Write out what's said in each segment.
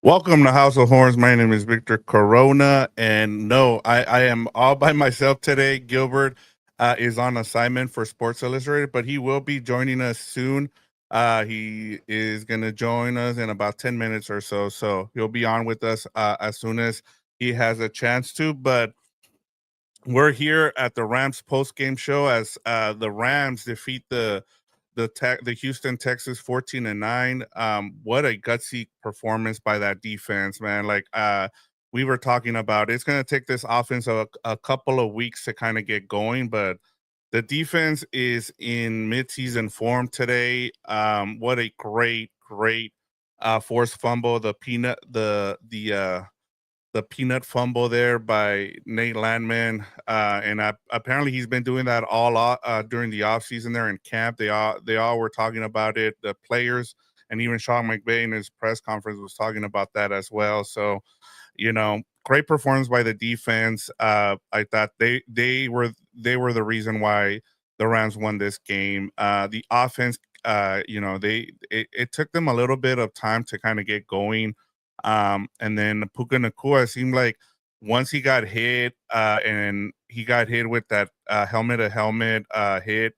Welcome to House of Horns. My name is Victor Corona, and no, I am all by myself today. Gilbert is on assignment for Sports Illustrated, but he will be joining us soon. He is going to join us in about 10 minutes or so, so he'll be on with us as soon as he has a chance to. But we're here at the Rams post game show as the Rams defeat the Houston Texans 14-9. What a gutsy performance by that defense, man. Like we were talking about, it's going to take this offense a couple of weeks to kind of get going, but the defense is in midseason form today. What a great forced fumble, the peanut fumble there by Nate Landman, and apparently he's been doing that during the offseason there in camp. They all were talking about it. The players and even Sean McVay in his press conference was talking about that as well. So, great performance by the defense. I thought they were the reason why the Rams won this game. The offense, it took them a little bit of time to kind of get going, and then Puka Nakua seemed like once he got hit, and he got hit with that helmet to helmet hit,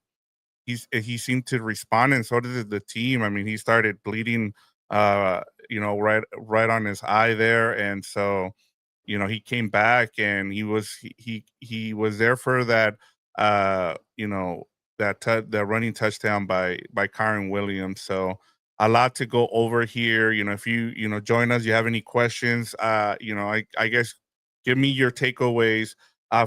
he seemed to respond, and so did the team. I mean, he started bleeding, right on his eye there, and so he came back and he was there for that, that running touchdown by Kyron Williams. So a lot to go over here. If you join us, you have any questions, I guess give me your takeaways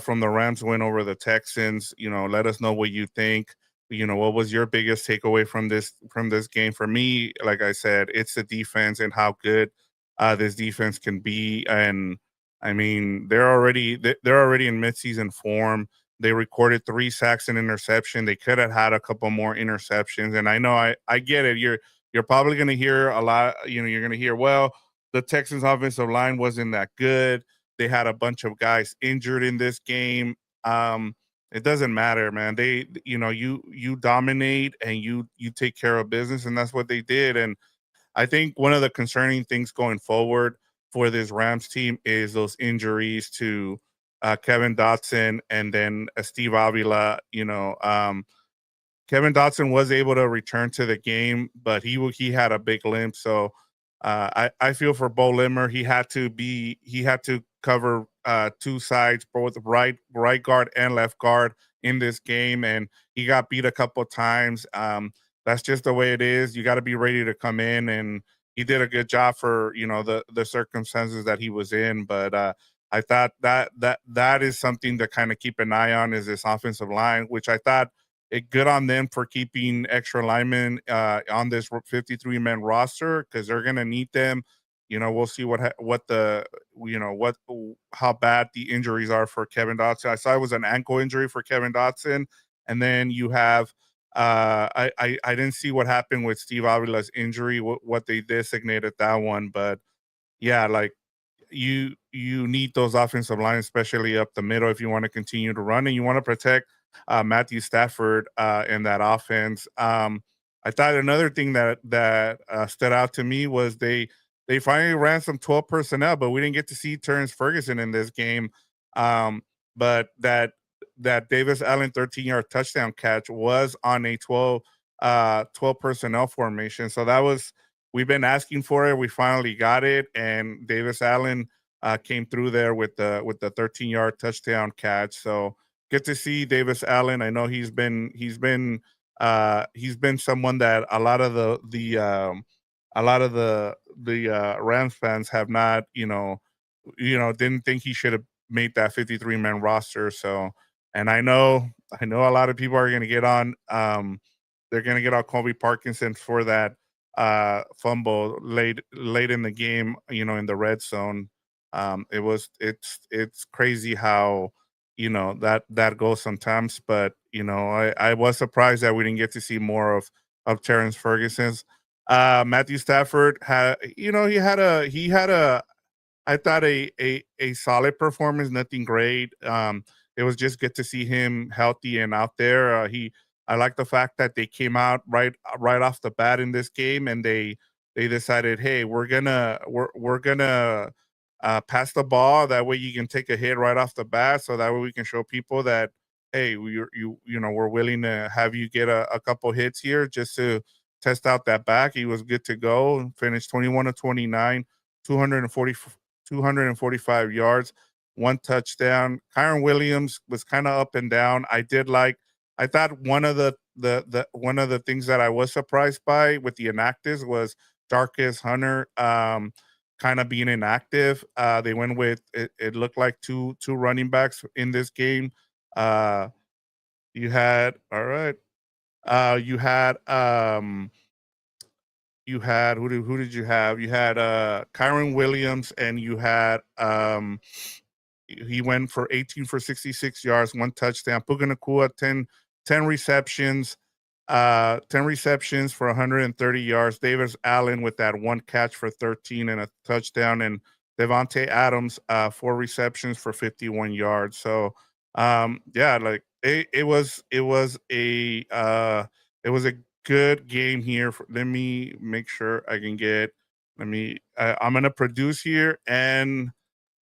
from the Rams win over the Texans. Let us know what you think. What was your biggest takeaway from this game? For me, like I said, it's the defense and how good this defense can be. And I mean, they're already in midseason form. They recorded 3 sacks and interception. They could have had a couple more interceptions. And I know I get it. You're probably going to hear a lot. You're going to hear, well, the Texans offensive line wasn't that good. They had a bunch of guys injured in this game. It doesn't matter, man. You dominate and you take care of business, and that's what they did. And I think one of the concerning things going forward for this Rams team is those injuries to Kevin Dotson and then Steve Avila. Kevin Dotson was able to return to the game, but he had a big limp. So I feel for Bo Limmer. He had to cover 2 sides, both right guard and left guard in this game, and he got beat a couple times. That's just the way it is. You got to be ready to come in, and he did a good job for the circumstances that he was in. But I thought that is something to kind of keep an eye on, is this offensive line, which I thought good on them for keeping extra linemen on this 53-man roster, because they're gonna need them. We'll see how bad the injuries are for Kevin Dotson. I saw it was an ankle injury for Kevin Dotson, and then you have I didn't see what happened with Steve Avila's injury, what they designated that one, but yeah, like you need those offensive lines, especially up the middle, if you want to continue to run and you want to protect Matthew Stafford in that offense. I thought another thing that stood out to me was they finally ran some 12 personnel, but we didn't get to see Terrence Ferguson in this game. But that Davis Allen 13-yard touchdown catch was on a 12 personnel formation. So that was, we've been asking for it. We finally got it, and Davis Allen came through there with the 13-yard touchdown catch. So good to see Davis Allen. I know he's been someone that a lot of the Rams fans have not, didn't think he should have made that 53-man roster. So, and I know a lot of people are going to get on. They're going to get on Colby Parkinson for that fumble late in the game, in the red zone. It's crazy how that goes sometimes, but I was surprised that we didn't get to see more of Terrence Ferguson's. Matthew Stafford had, he had a I thought a solid performance, nothing great. It was just good to see him healthy and out there. I like the fact that they came out right off the bat in this game, and they they decided, hey, we're gonna pass the ball. That way you can take a hit right off the bat. So that way we can show people that, hey, we're willing to have you get a couple hits here just to test out that back. He was good to go. Finished 21 to 29, 240, 245 yards, one touchdown. Kyron Williams was kind of up and down. I thought one of the things that I was surprised by with the inactives was Darkest Hunter kind of being inactive. They went with it looked like two running backs in this game. Uh you had all right. You had who did you have? You had Kyron Williams, and you had he went for 18 for 66 yards, one touchdown. Puka Nakua, 10 receptions, 10 receptions for 130 yards. Davis Allen with that one catch for 13 and a touchdown. And Devontae Adams, 4 receptions for 51 yards. So yeah, like it was a good game here. Let me make sure I can get I'm gonna produce here and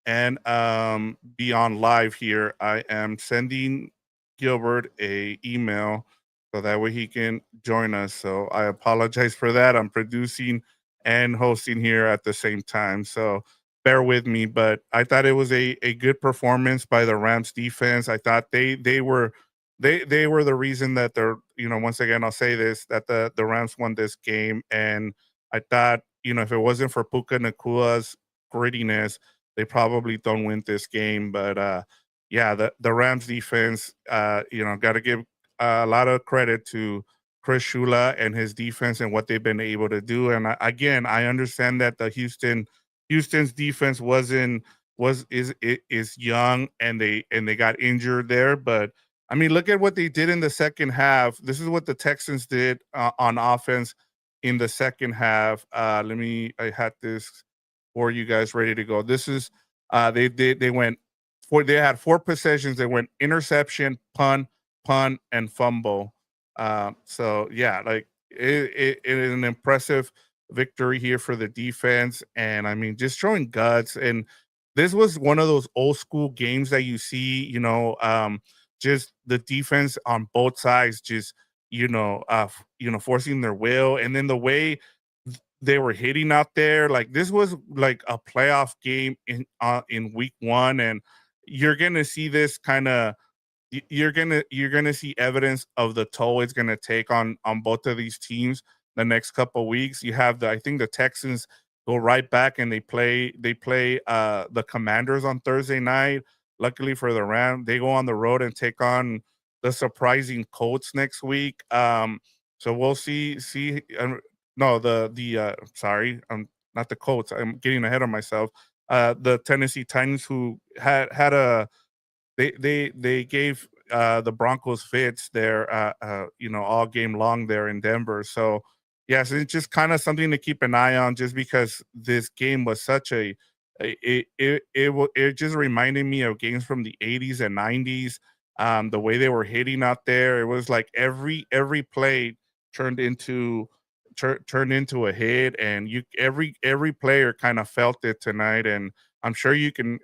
be on live here. I am sending Gilbert a email so that way he can join us. So I apologize for that. I'm producing and hosting here at the same time. So bear with me, but I thought it was a good performance by the Rams defense. I thought they were the reason that they're, once again I'll say this, that the Rams won this game. And I thought, if it wasn't for Puka Nakua's grittiness, they probably don't win this game. But yeah, the Rams defense, got to give a lot of credit to Chris Shula and his defense and what they've been able to do. And again, I understand that the Houston's defense is young, and they got injured there. But I mean, look at what they did in the second half. This is what the Texans did on offense in the second half. I had this for you guys ready to go. This is they had 4 possessions. They went interception, punt, and fumble. So yeah, like it is an impressive victory here for the defense. And I mean, just showing guts. And this was one of those old school games that you see, just the defense on both sides, just forcing their will. And then the way they were hitting out there, like this was like a playoff game in week 1. And you're gonna see this kind of you're gonna see evidence of the toll it's gonna take on both of these teams the next couple weeks. You have I think the Texans go right back, and they play the Commanders on Thursday night. Luckily for the Rams, they go on the road and take on the surprising Colts next week. So we'll see. No, sorry, not the Colts. I'm getting ahead of myself. The Tennessee Titans, who had a they gave the Broncos fits there, all game long there in Denver. So yes, it's just kind of something to keep an eye on, just because this game was such it just reminded me of games from the 80s and 90s. The way they were hitting out there, it was like every play turned into turned into a hit. And every player kind of felt it tonight. And I'm sure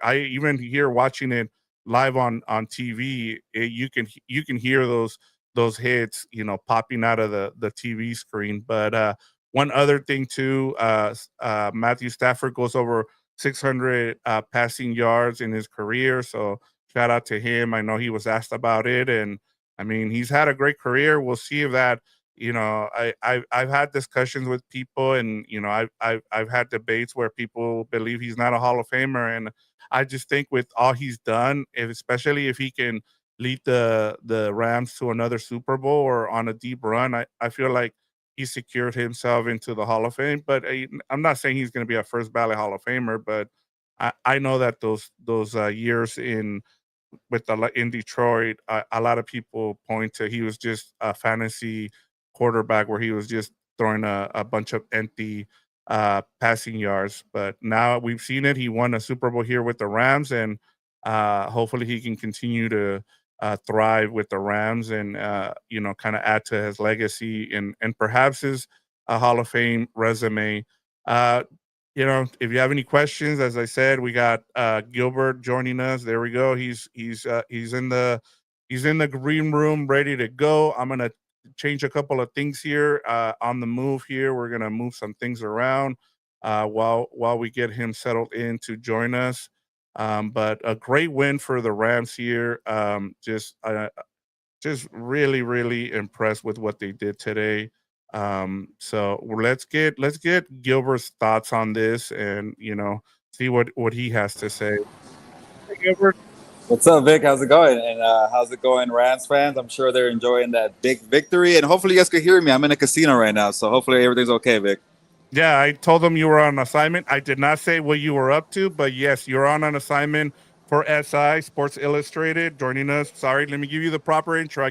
I even hear watching it live on TV, you can hear those hits, popping out of the TV screen. But one other thing too, Matthew Stafford goes over 600 passing yards in his career. So shout out to him. I know he was asked about it, and I mean, he's had a great career. We'll see if that. I've had discussions with people, and I've had debates where people believe he's not a Hall of Famer. And I just think with all he's done, especially if he can lead the Rams to another Super Bowl or on a deep run, I feel like he secured himself into the Hall of Fame. But I'm not saying he's going to be a first ballot Hall of Famer, but I know that those years in Detroit, a lot of people point to he was just a fantasy quarterback where he was just throwing a bunch of empty passing yards. But now we've seen it. He won a Super Bowl here with the Rams, and hopefully he can continue to thrive with the Rams, and kind of add to his legacy and perhaps his Hall of Fame resume Uh, if you have any questions, as I said, we got Gilbert joining us. There we go. He's in the green room, ready to go. I'm gonna change a couple of things here on the move. Here, we're gonna move some things around while we get him settled in to join us. But a great win for the Rams here. Just really, really impressed with what they did today. So let's get Gilbert's thoughts on this, and see what he has to say. Hey, Gilbert. What's up, Vic? How's it going? And how's it going, Rams fans? I'm sure they're enjoying that big victory. And hopefully, you guys can hear me. I'm in a casino right now, so hopefully everything's okay, Vic. Yeah, I told them you were on assignment. I did not say what you were up to, but yes, you're on an assignment for SI Sports Illustrated. Joining us. Sorry, let me give you the proper intro.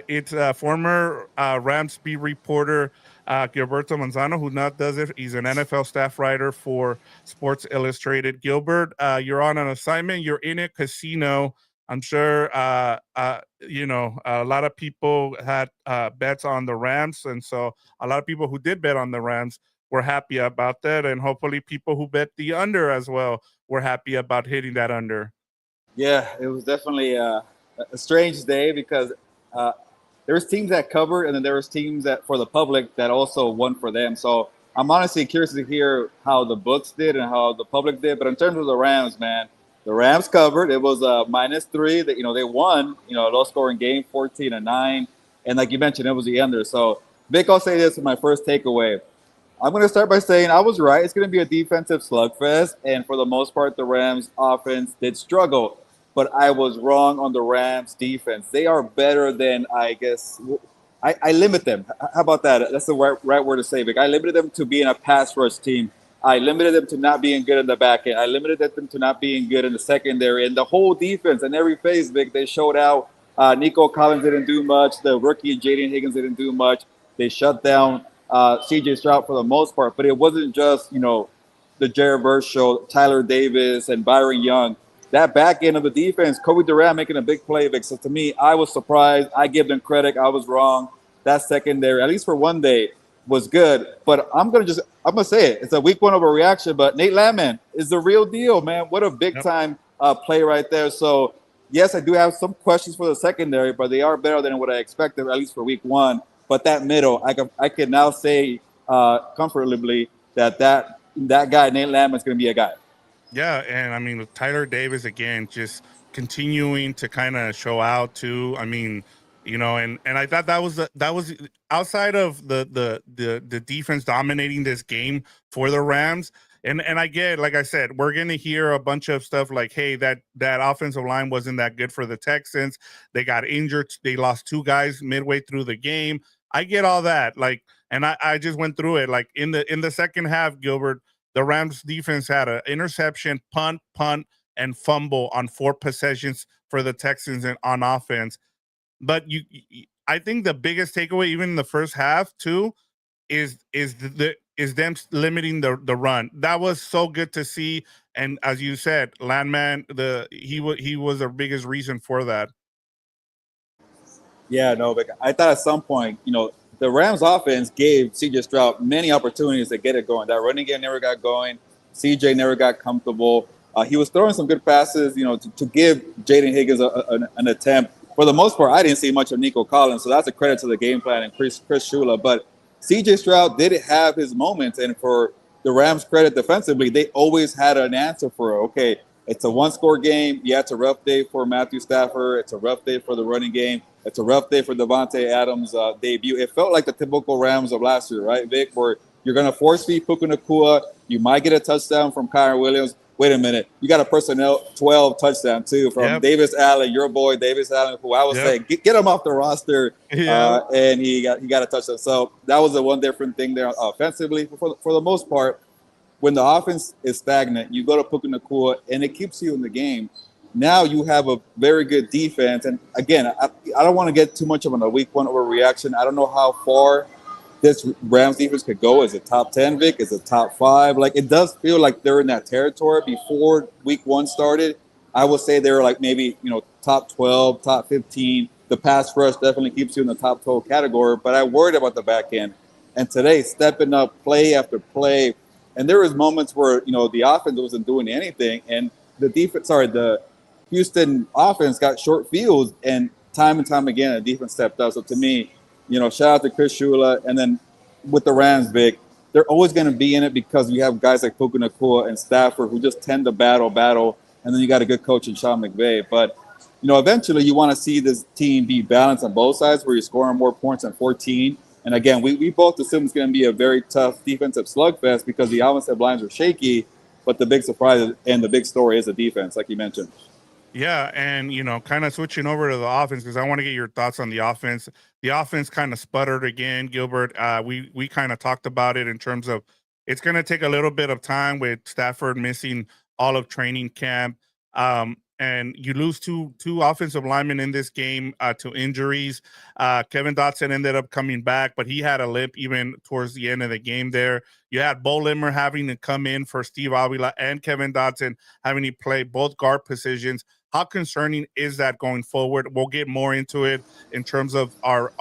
It's former Rams beat reporter Gilberto Manzano, who now does it. He's an NFL staff writer for Sports Illustrated. Gilbert, you're on an assignment. You're in a casino. I'm sure a lot of people had bets on the Rams, and so a lot of people who did bet on the Rams were happy about that, and hopefully people who bet the under as well were happy about hitting that under. Yeah, it was definitely a strange day because uh, there was teams that covered, and then there was teams that for the public that also won for them. So I'm honestly curious to hear how the books did and how the public did. But in terms of the Rams, man, the Rams covered. It was -3. That they won. A low scoring game, 14-9, and like you mentioned, it was the under. So Vic, I'll say this is my first takeaway. I'm going to start by saying I was right. It's going to be a defensive slugfest, and for the most part, the Rams' offense did struggle. But I was wrong on the Rams' defense. They are better than I guess. I limit them. How about that? That's the right word to say, Vic. I limited them to being a pass rush team. I limited them to not being good in the back end. I limited them to not being good in the secondary. And the whole defense in every phase, Vic, they showed out. Nico Collins didn't do much. The rookie Jaden Higgins didn't do much. They shut down CJ Stroud for the most part. But it wasn't just, the Jared Verse show, Tyler Davis, and Byron Young. That back end of the defense, Kobe Durant making a big play, Vic. So to me, I was surprised. I give them credit. I was wrong. That secondary, at least for one day, was good. But I'm gonna say it. It's a week one overreaction. But Nate Landman is the real deal, man. What a big time play right there. So yes, I do have some questions for the secondary, but they are better than what I expected, at least for week one. But that middle, I can now say comfortably that guy Nate Landman is going to be a guy. Yeah, and I mean with Tyler Davis again, just continuing to kind of show out too. I mean, and I thought that was outside of the defense dominating this game for the Rams. And I get, like I said, we're gonna hear a bunch of stuff like, hey, that offensive line wasn't that good for the Texans. They got injured. They lost two guys midway through the game. I get all that. Like, and I just went through it. Like in the second half, Gilbert, the Rams defense had an interception, punt, and fumble on 4 possessions for the Texans on offense. But I think the biggest takeaway, even in the first half, too, is them limiting the run. That was so good to see. And as you said, Landman, he was the biggest reason for that. Yeah, no, but I thought at some point, the Rams offense gave CJ Stroud many opportunities to get it going. That running game never got going. CJ never got comfortable. He was throwing some good passes, to give Jaden Higgins an attempt. For the most part, I didn't see much of Nico Collins, so that's a credit to the game plan and Chris Shula. But CJ Stroud did have his moments, and for the Rams' credit defensively, they always had an answer for it. Okay, it's a one-score game. Yeah, it's a rough day for Matthew Stafford. It's a rough day for the running game. It's a rough day for Devontae Adams' debut. It felt like the typical Rams of last year, right, Vic, where you're going to force feed Puka Nacua. You might get a touchdown from Kyren Williams. Wait a minute. You got a personnel 12 touchdown, too, from Davis Allen, your boy Davis Allen, who I was saying, get him off the roster. And he got a touchdown. So that was the one different thing there offensively. For the most part, when the offense is stagnant, you go to Puka Nacua, and it keeps you in the game. Now you have a very good defense. And again, I don't want to get too much of a week one overreaction. I don't know how far this Rams defense could go. Is it top 10, Vic? Is it top 5? Like, it does feel like they're in that territory. Before week one started, I would say they were like maybe, top 12, top 15. The pass rush definitely keeps you in the top 12 category. But I worried about the back end. And today, stepping up play after play. And there was moments where, the offense wasn't doing anything. And the Houston offense got short fields. And time again, the defense stepped up. So to me, shout out to Chris Shula. And then with the Rams, Vic, they're always going to be in it because you have guys like Puka Nacua and Stafford who just tend to battle. And then you got a good coach in Sean McVay. But eventually you want to see this team be balanced on both sides where you're scoring more points than 14. And again, we both assume it's going to be a very tough defensive slugfest because the offensive lines are shaky. But the big surprise and the big story is the defense, like you mentioned. Yeah, and kind of switching over to the offense because I want to get your thoughts on the offense. The offense kind of sputtered again, Gilbert. We kind of talked about it in terms of it's going to take a little bit of time with Stafford missing all of training camp. And you lose two offensive linemen in this game to injuries. Kevin Dotson ended up coming back, but he had a limp even towards the end of the game there. You had Bo Limmer having to come in for Steve Avila and Kevin Dotson having to play both guard positions. How concerning is that going forward? We'll get more into it in terms of our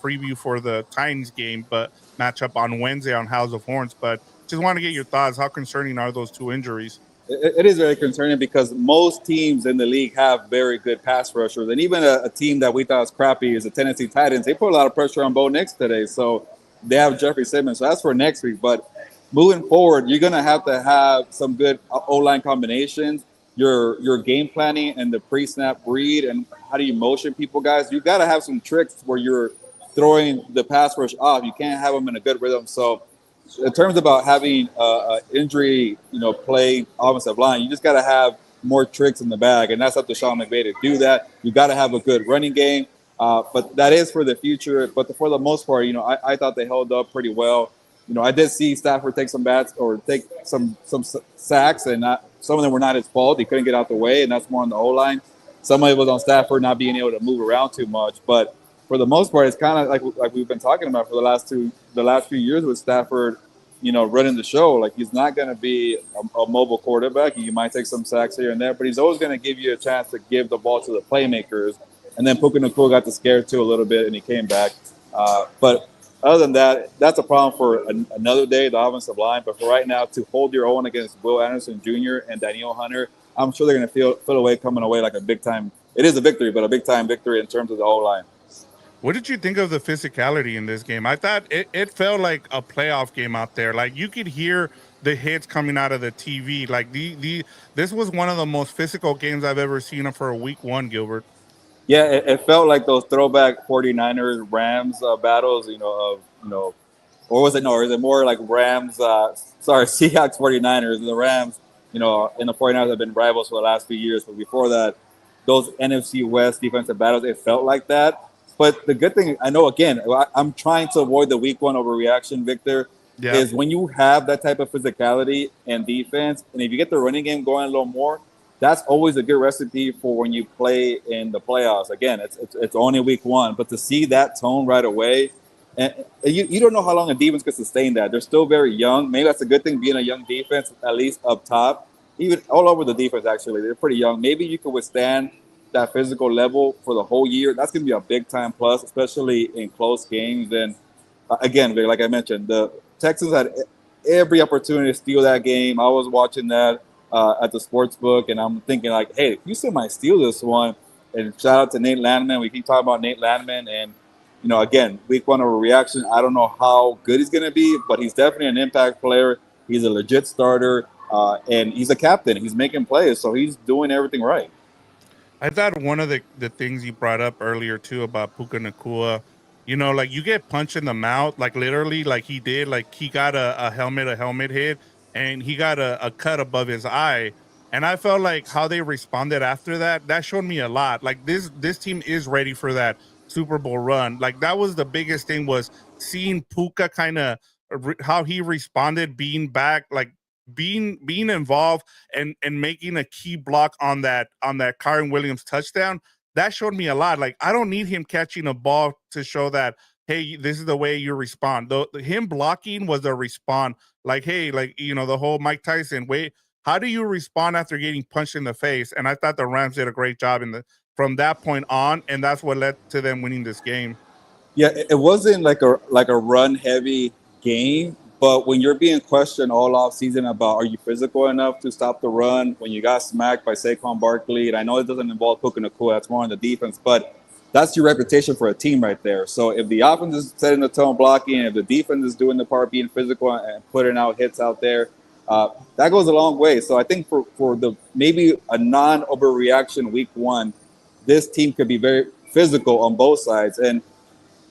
preview for the Titans game, but matchup on Wednesday on House of Horns. But just want to get your thoughts. How concerning are those two injuries? It is very concerning because most teams in the league have very good pass rushers. And even a team that we thought was crappy is the Tennessee Titans. They put a lot of pressure on Bo Nix today. So they have Jeffrey Simmons. So that's for next week. But moving forward, you're going to have some good O-line combinations. Your game planning and the pre-snap read and how do you motion people, guys. You got to have some tricks where you're throwing the pass rush off. You can't have them in a good rhythm. So in terms about having injury, play offensive line, you just got to have more tricks in the bag, and that's up to Sean McVay to do that. You got to have a good running game, but that is for the future. But for the most part, I thought they held up pretty well. I did see Stafford take some bats or take some sacks, and some of them were not his fault. He couldn't get out the way, and that's more on the O-line. Some of it was on Stafford not being able to move around too much, but for the most part, it's kind of like we've been talking about for the last few years with Stafford, running the show. Like he's not going to be a mobile quarterback. He might take some sacks here and there, but he's always going to give you a chance to give the ball to the playmakers. And then Puka Nacua got the scare too a little bit, and he came back. But other than that, that's a problem for another day, the offensive line. But for right now, to hold your own against Will Anderson Jr. and Daniel Hunter, I'm sure they're going to feel away coming away like a big time. It is a victory, but a big time victory in terms of the whole line. What did you think of the physicality in this game? I thought it felt like a playoff game out there. Like you could hear the hits coming out of the TV. Like this was one of the most physical games I've ever seen for a week one, Gilbert. Yeah, it felt like those throwback 49ers Rams battles, or was it no? Or is it more like Rams? Seahawks 49ers. The Rams, and the 49ers have been rivals for the last few years. But before that, those NFC West defensive battles, it felt like that. But the good thing, I know, again, I'm trying to avoid the week one overreaction, Victor, is when you have that type of physicality and defense, and if you get the running game going a little more, that's always a good recipe for when you play in the playoffs. Again, it's only week one, but to see that tone right away, and you don't know how long a defense can sustain that. They're still very young. Maybe that's a good thing, being a young defense, at least up top. Even all over the defense, actually. They're pretty young. Maybe you can withstand that physical level for the whole year. That's going to be a big time plus, especially in close games. And again, like I mentioned, the Texans had every opportunity to steal that game. I was watching that at the sports book, and I'm thinking like, hey, Houston might steal this one. And shout out to Nate Landman. We keep talking about Nate Landman, and again, week one overreaction. I don't know how good he's going to be, but he's definitely an impact player. He's a legit starter, and he's a captain. He's making plays, so he's doing everything right. I thought one of the things you brought up earlier too about Puka Nacua, like you get punched in the mouth, like literally, like he did, like he got a helmet hit, and he got a cut above his eye. And I felt like how they responded after that showed me a lot. Like this team is ready for that Super Bowl run. Like that was the biggest thing, was seeing Puka kind of how he responded, being back, like being involved and making a key block on that Kyren Williams touchdown. That showed me a lot. Like I don't need him catching a ball to show that, hey, this is the way you respond. Him blocking was a response. Like, hey, like the whole Mike Tyson way. How do you respond after getting punched in the face? And I thought the Rams did a great job from that point on, and that's what led to them winning this game. Yeah, it wasn't like a run heavy game, but when you're being questioned all off season about are you physical enough to stop the run when you got smacked by Saquon Barkley, and I know it doesn't involve Puka Nacua, that's more on the defense, but that's your reputation for a team right there. So if the offense is setting the tone blocking, if the defense is doing the part being physical and putting out hits out there, that goes a long way. So I think for the maybe a non overreaction week one, this team could be very physical on both sides. And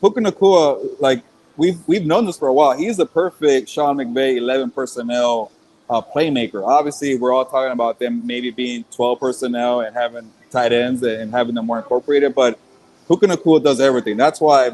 Puka Nacua, like we've known this for a while. He's the perfect Sean McVay 11 personnel playmaker. Obviously, we're all talking about them maybe being 12 personnel and having tight ends and having them more incorporated. But Puka Nacua does everything. That's why,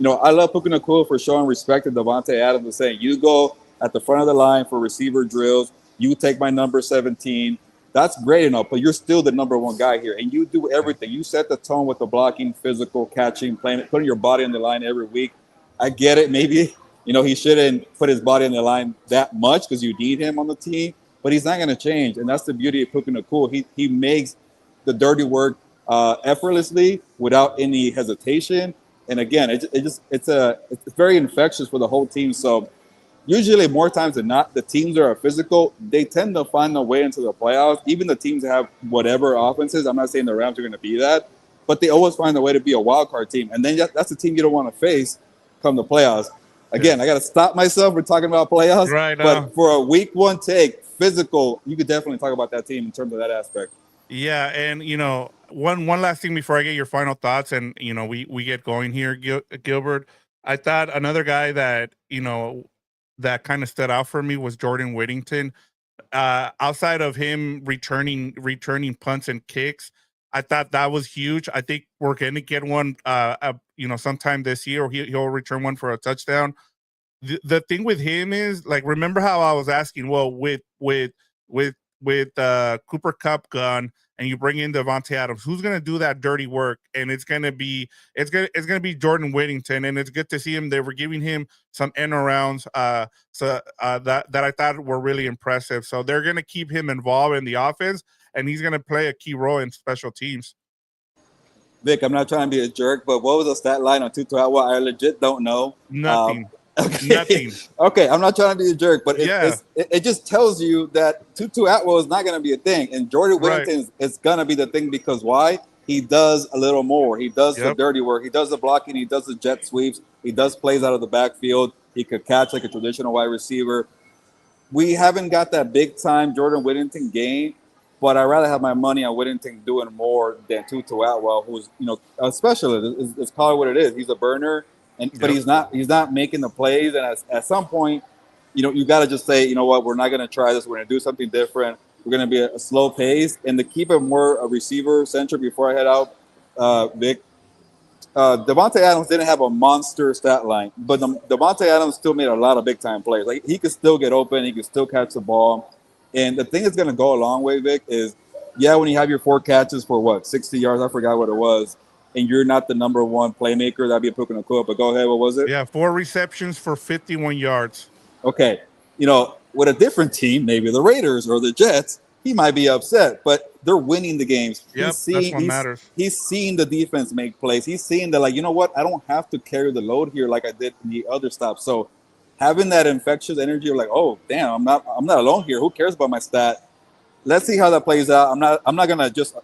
I love Puka Nacua for showing respect to Devontae Adams and saying, you go at the front of the line for receiver drills. You take my number 17. That's great enough, but you're still the number one guy here, and you do everything. You set the tone with the blocking, physical, catching, playing, putting your body on the line every week. I get it. Maybe, he shouldn't put his body on the line that much because you need him on the team, but he's not going to change, and that's the beauty of Puka Nacua. He makes the dirty work effortlessly without any hesitation. And again, it's very infectious for the whole team. So usually more times than not, the teams that are physical, they tend to find their way into the playoffs. Even the teams that have whatever offenses, I'm not saying the Rams are going to be that, but they always find a way to be a wild card team. And then that's the team you don't want to face come the playoffs. Again, I got to stop myself. We're talking about playoffs. Right. But for a week one take, physical, you could definitely talk about that team in terms of that aspect. Yeah, and one last thing before I get your final thoughts, and we get going here, Gilbert. I thought another guy that that kind of stood out for me was Jordan Whittington. Outside of him returning punts and kicks, I thought that was huge. I think we're gonna get one, sometime this year, or he'll return one for a touchdown. The thing with him is, like, remember how I was asking, well, with Cooper Cup gone, and you bring in Devontae Adams, who's gonna do that dirty work? And it's gonna be Jordan Whittington, and it's good to see him. They were giving him some end arounds, that I thought were really impressive. So they're gonna keep him involved in the offense, and he's gonna play a key role in special teams. Vic, I'm not trying to be a jerk, but what was the stat line on Tutu Atwell? I legit don't know. Nothing. Okay. Nothing. Okay, I'm not trying to be a jerk, but it just tells you that Tutu Atwell is not going to be a thing, and Jordan Whittington is going to be the thing because why? He does a little more. He does the dirty work. He does the blocking. He does the jet sweeps. He does plays out of the backfield. He could catch like a traditional wide receiver. We haven't got that big time Jordan Whittington game, but I'd rather have my money on Whittington doing more than Tutu Atwell, who's a specialist. It's probably what it is. He's a burner. But he's not making the plays, and at some point, you got to just say, you know what, we're not going to try this. We're going to do something different. We're going to be a slow pace, and to keep it more a receiver centric. Before I head out, Vic, Devontae Adams didn't have a monster stat line, but Devontae Adams still made a lot of big time plays. Like he could still get open, he could still catch the ball, and the thing that's going to go a long way, Vic, is when you have your 4 catches for 60 yards, I forgot what it was. And you're not the number one playmaker, that'd be a Puka Nacua. But go ahead, what was it? Yeah, 4 receptions for 51 yards. Okay, with a different team, maybe the Raiders or the Jets, he might be upset, but they're winning the games. Yep, that's what matters. He's seeing the defense make plays. He's seeing that, like, you know what? I don't have to carry the load here like I did in the other stops. So having that infectious energy of like, oh, damn, I'm not alone here. Who cares about my stat? Let's see how that plays out. I'm not gonna just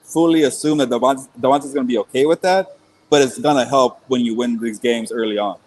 fully assume that Devontae's going to be okay with that, but it's going to help when you win these games early on.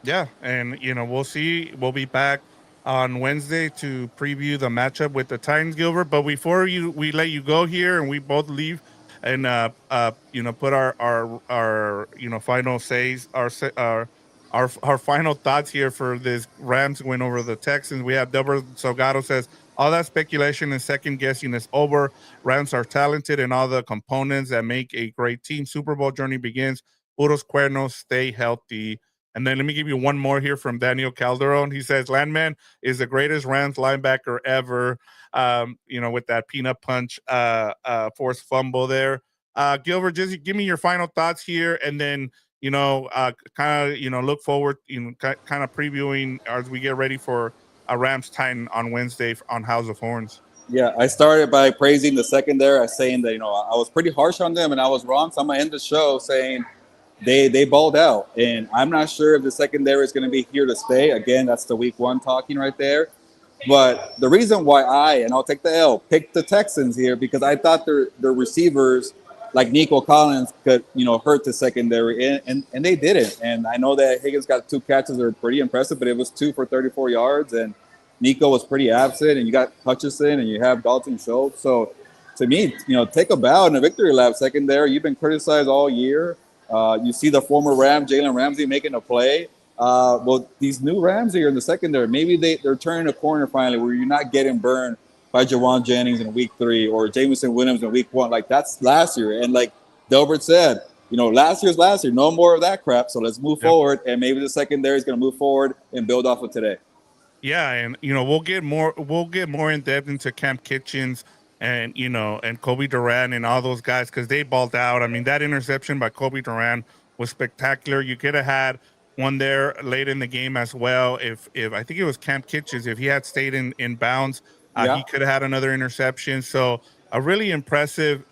Yeah, and we'll see. We'll be back on Wednesday to preview the matchup with the Titans, Gilbert. But before we let you go here, and we both leave, and put our final says, our final thoughts here for this Rams win over the Texans. We have Deborah Salgado says, all that speculation and second guessing is over. Rams are talented and all the components that make a great team. Super Bowl journey begins. Puros cuernos, stay healthy. And then let me give you one more here from Daniel Calderon. He says, Landman is the greatest Rams linebacker ever. With that peanut punch forced fumble there. Gilbert, just give me your final thoughts here, and then look forward, kind of previewing as we get ready for a Rams Titan on Wednesday on House of Horns. Yeah, I started by praising the secondary, saying that I was pretty harsh on them and I was wrong. So I'm gonna end the show saying they balled out, and I'm not sure if the secondary is going to be here to stay. Again, that's the week one talking right there. But the reason why and I'll take the L, picked the Texans here because I thought their receivers like Nico Collins could, hurt the secondary, and they didn't. And I know that Higgins got 2 catches that were pretty impressive, but it was 2 for 34 yards, and Nico was pretty absent, and you got Hutchison and you have Dalton Schultz. So to me, take a bow in a victory lap secondary. You've been criticized all year. You see the former Ram, Jalen Ramsey, making a play. Well, these new Rams here in the secondary, maybe they're turning a corner finally where you're not getting burned by Jawan Jennings in week 3 or Jameson Williams in week 1. Like, that's last year. And like Delbert said, last year's last year. No more of that crap. So let's move forward. And maybe the secondary is going to move forward and build off of today. Yeah, and we'll get more in depth into Cam Kitchens and and Kobe Durant and all those guys because they balled out. I mean, that interception by Kobe Durant was spectacular. You could have had one there late in the game as well. If I think it was Cam Kitchens, if he had stayed in bounds, he could have had another interception. So a really impressive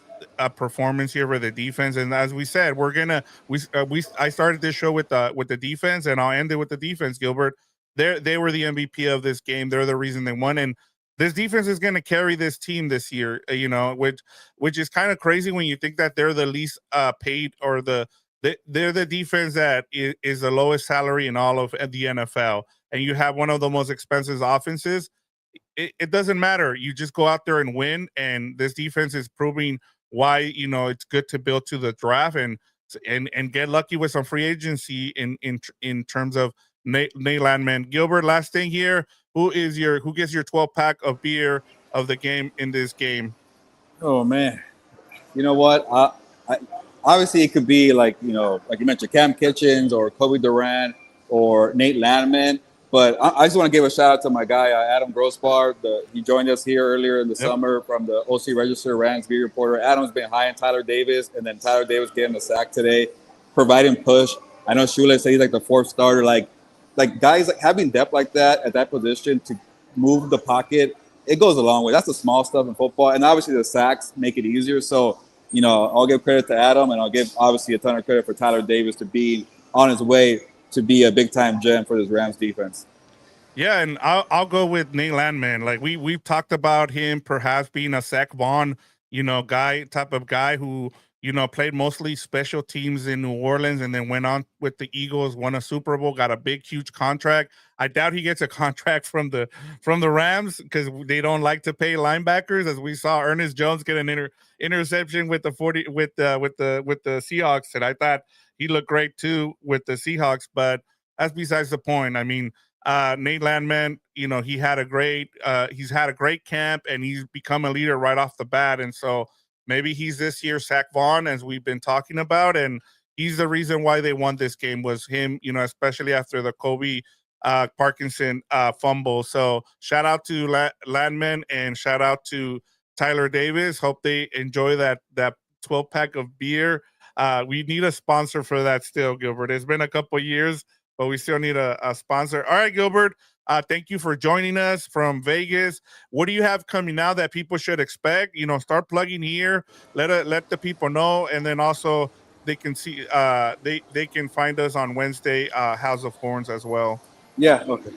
performance here for the defense. And as we said, I started this show with the defense, and I'll end it with the defense, Gilbert. They were the MVP of this game. They're the reason they won, and this defense is going to carry this team this year. Which is kind of crazy when you think that they're the least paid, or they're the defense that is the lowest salary in all of the NFL, and you have one of the most expensive offenses. It doesn't matter. You just go out there and win, and this defense is proving why it's good to build to the draft and get lucky with some free agency in terms of Nate Landman. Gilbert, last thing here. Who gets your 12-pack of beer of the game in this game? Oh man, you know what? Obviously, it could be like you mentioned, Cam Kitchens or Kobe Durant or Nate Landman. But I just want to give a shout out to my guy Adam Grossbar. He joined us here earlier in the summer from the OC Register, Rams beat reporter. Adam's been high on Tyler Davis, and then Tyler Davis getting the sack today, providing push. I know Shule said he's like the 4th starter. Like guys like having depth like that at that position to move the pocket, it goes a long way. That's the small stuff in football, and obviously the sacks make it easier. So I'll give credit to Adam, and I'll give obviously a ton of credit for Tyler Davis to be on his way to be a big time gem for this Rams defense. Yeah, and I'll go with Nate Landman. Like we've talked about him perhaps being a Zach Vaughn, type of guy who played mostly special teams in New Orleans and then went on with the Eagles, won a Super Bowl, got a big, huge contract. I doubt he gets a contract from the Rams because they don't like to pay linebackers, as we saw Ernest Jones get an interception with the Seahawks, and I thought he looked great too with the Seahawks. But that's besides the point. I mean, Nate Landman, he's had a great camp, and he's become a leader right off the bat, and so. Maybe he's this year's Zach Vaughn, as we've been talking about, and he's the reason why they won this game was him, especially after the Kobe Parkinson fumble. So shout out to Landman and shout out to Tyler Davis. Hope they enjoy that 12-pack of beer. We need a sponsor for that still, Gilbert. It's been a couple years, but we still need a sponsor. All right, Gilbert. Thank you for joining us from Vegas. What do you have coming now that people should expect? Start plugging here. Let the people know, and then also they can see they can find us on Wednesday, House of Horns as well. Yeah. Okay.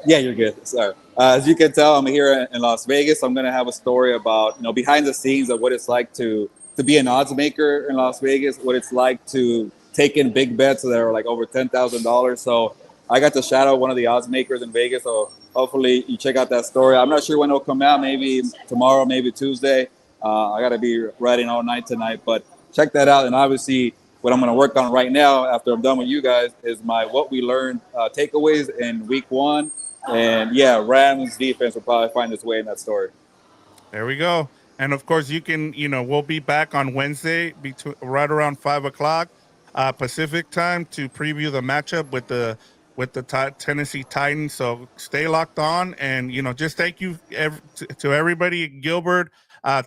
Yeah, you're good. Sorry. As you can tell, I'm here in Las Vegas. I'm going to have a story about behind the scenes of what it's like to be an odds maker in Las Vegas, what it's like to take in big bets that are like over $10,000. So I got to shadow one of the odds makers in Vegas, so hopefully you check out that story. I'm not sure when it'll come out, maybe tomorrow, maybe Tuesday. I got to be writing all night tonight, but check that out. And obviously what I'm going to work on right now after I'm done with you guys is my what we learned takeaways in week 1. And yeah, Rams defense will probably find its way in that story. There we go. And of course you can, we'll be back on Wednesday right around 5:00 Pacific time to preview the matchup with the Tennessee Titans. So stay locked on, and just thank you to everybody. Gilbert,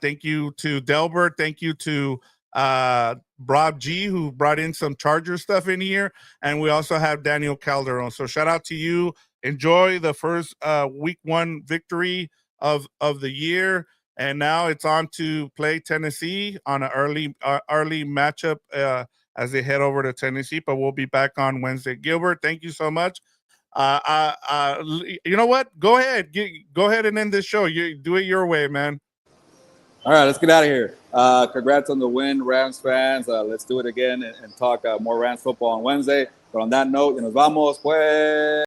thank you to Delbert, thank you to Rob G, who brought in some Charger stuff in here, and we also have Daniel Calderon. So shout out to you. Enjoy the first week 1 victory of the year, and now it's on to play Tennessee on an early matchup as they head over to Tennessee. But we'll be back on Wednesday. Gilbert, thank you so much. You know what? Go ahead. Go ahead and end this show. You do it your way, man. All right, let's get out of here. Congrats on the win, Rams fans. Let's do it again and talk more Rams football on Wednesday. But on that note, nos vamos, pues.